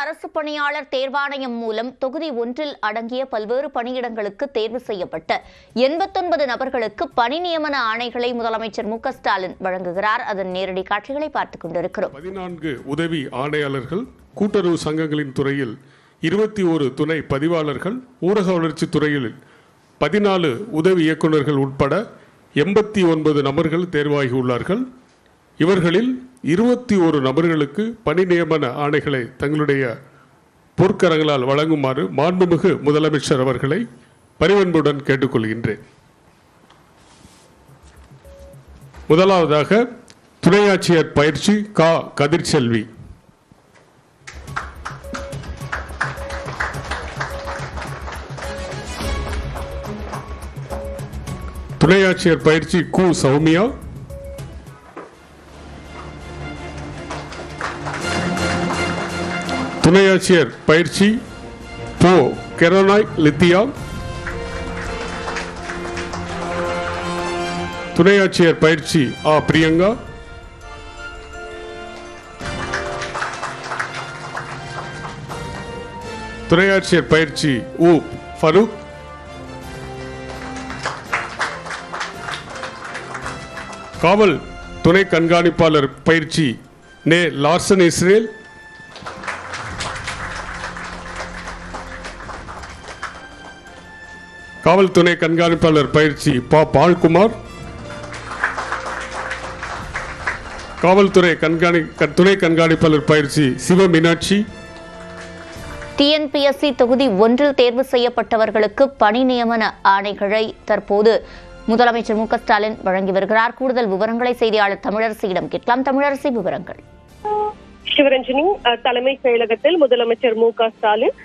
அரசு பணியாளர் தேர்வாணையம் மூலம் தொகுதி 1 அடங்கிய பல்வேறு பணியிடங்களுக்கு தேர்வு செய்யப்பட்ட 89 நபர்களுக்கு பணி நியமன ஆணைகளை முதலமைச்சர் மு க ஸ்டாலின் வழங்குகிறார். அதன் நேரடி காட்சிகளை பார்த்துக் கொண்டிருக்கிறோம். 14 உதவி ஆணையாளர்கள், கூட்டுறவு சங்கங்களின் துறையில் 21 துணை பதிவாளர்கள், ஊரக வளர்ச்சி துறையில் 14 உதவி இயக்குநர்கள் உட்பட 89 நபர்கள் தேர்வாகியுள்ளார்கள். இவர்களில் 21 நபர்களுக்கு பணி நியமன ஆணைகளை தங்களுடைய பொற்கரங்களால் வழங்குமாறு மாண்புமிகு முதலமைச்சர் அவர்களை பரிவன்புடன் கேட்டுக்கொள்கின்றேன். முதலாவதாக துணை ஆட்சியர் பயிற்சி கா கதிர்செல்வி. துணை ஆட்சியர் பயிற்சி கு சௌமியா. துணை ஆட்சியர் பயிற்சி போ கெரோனாய் லித்தியா. துணை ஆட்சியர் பயிற்சி ஆ பிரியங்கா. துணை ஆட்சியர் பயிற்சி உ ஃபரூக். காவல் துணை கண்காணிப்பாளர் பயிற்சி நே லார்சன் இஸ்ரேல். காவல் துணை கண்காணிப்பாளர் பயிற்சி பா பால்குமார். காவல்துறை துணை கண்காணிப்பாளர் பயிற்சி சிவ மீனாட்சி. டிஎன்பிஎஸ்சி தொகுதி 1 தேர்வு செய்யப்பட்டவர்களுக்கு பணி நியமன ஆணைகளை தற்போது முதலமைச்சர் மு க ஸ்டாலின் வழங்கி வருகிறார். கூடுதல் விவரங்களை செய்தியாளர் தமிழரசியிடம் கேட்கலாம். தமிழரசி, விவரங்கள். சிவரஞ்சனி, தலைமைச் செயலகத்தில் முதலமைச்சர் மு க ஸ்டாலின்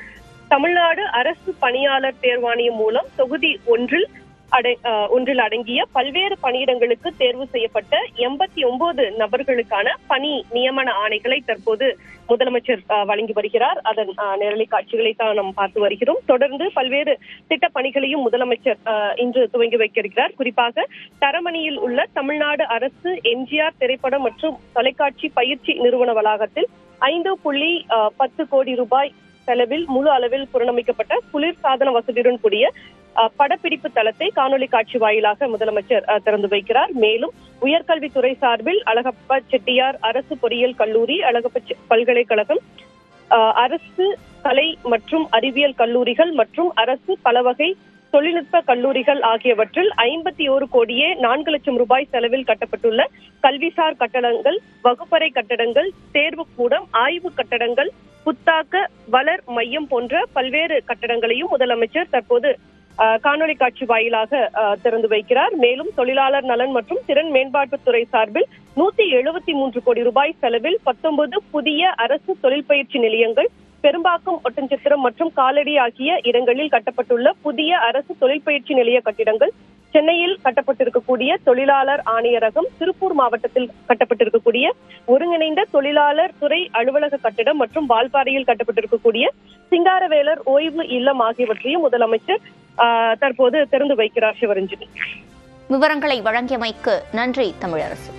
தமிழ்நாடு அரசு பணியாளர் தேர்வாணையம் மூலம் தொகுதி 1 அடங்கிய பல்வேறு பணியிடங்களுக்கு தேர்வு செய்யப்பட்ட 89 நபர்களுக்கான பணி நியமன ஆணைகளை தற்போது முதலமைச்சர் வழங்கி வருகிறார். அதன் நேரலை காட்சிகளை தான் நாம் பார்த்து வருகிறோம். தொடர்ந்து பல்வேறு திட்ட பணிகளையும் முதலமைச்சர் இன்று துவங்கி வைக்க இருக்கிறார். குறிப்பாக தரமணியில் உள்ள தமிழ்நாடு அரசு எம்ஜிஆர் திரைப்படம் மற்றும் தொலைக்காட்சி பயிற்சி நிறுவன வளாகத்தில் 5.10 கோடி ரூபாய் செலவில் முழு அளவில் புனரமைக்கப்பட்ட குளிர் சாதன வசதியுடன் கூடிய படப்பிடிப்பு தளத்தை காணொலி காட்சி வாயிலாக முதலமைச்சர் திறந்து வைக்கிறார். மேலும் உயர்கல்வித்துறை சார்பில் அழகப்ப செட்டியார் அரசு பொறியியல் கல்லூரி, அழகப்ப பல்கலைக்கழகம், அரசு கலை மற்றும் அறிவியல் கல்லூரிகள் மற்றும் அரசு பலவகை தொழில்நுட்ப கல்லூரிகள் ஆகியவற்றில் 51 கோடியே 4 லட்சம் ரூபாய் செலவில் கட்டப்பட்டுள்ள கல்விசார் கட்டடங்கள், வகுப்பறை கட்டடங்கள், தேர்வு கூடம், ஆய்வு கட்டடங்கள், புத்தாக்க வளர் மையம் போன்ற பல்வேறு கட்டடங்களையும் முதலமைச்சர் தற்போது காணொலி காட்சி வாயிலாக திறந்து வைக்கிறார். மேலும் தொழிலாளர் நலன் மற்றும் திறன் மேம்பாட்டுத்துறை சார்பில் 173 கோடி ரூபாய் செலவில் 19 புதிய அரசு தொழில் பயிற்சி நிலையங்கள், பெரும்பாக்கம், ஒட்டன்சத்திரம் மற்றும் காலடி ஆகிய இடங்களில் கட்டப்பட்டுள்ள புதிய அரசு தொழில் பயிற்சி நிலைய கட்டிடங்கள், சென்னையில் கட்டப்பட்டிருக்கக்கூடிய தொழிலாளர் ஆணையரகம், திருப்பூர் மாவட்டத்தில் கட்டப்பட்டிருக்கக்கூடிய ஒருங்கிணைந்த தொழிலாளர் துறை அலுவலக கட்டிடம் மற்றும் வால்பாறையில் கட்டப்பட்டிருக்கக்கூடிய சிங்காரவேலர் ஓய்வு இல்லம் ஆகியவற்றையும் முதலமைச்சர் தற்போது திறந்து வைக்கிறார். சிவரஞ்சனி, விவரங்களை வழங்கியமைக்கு நன்றி தமிழரசு.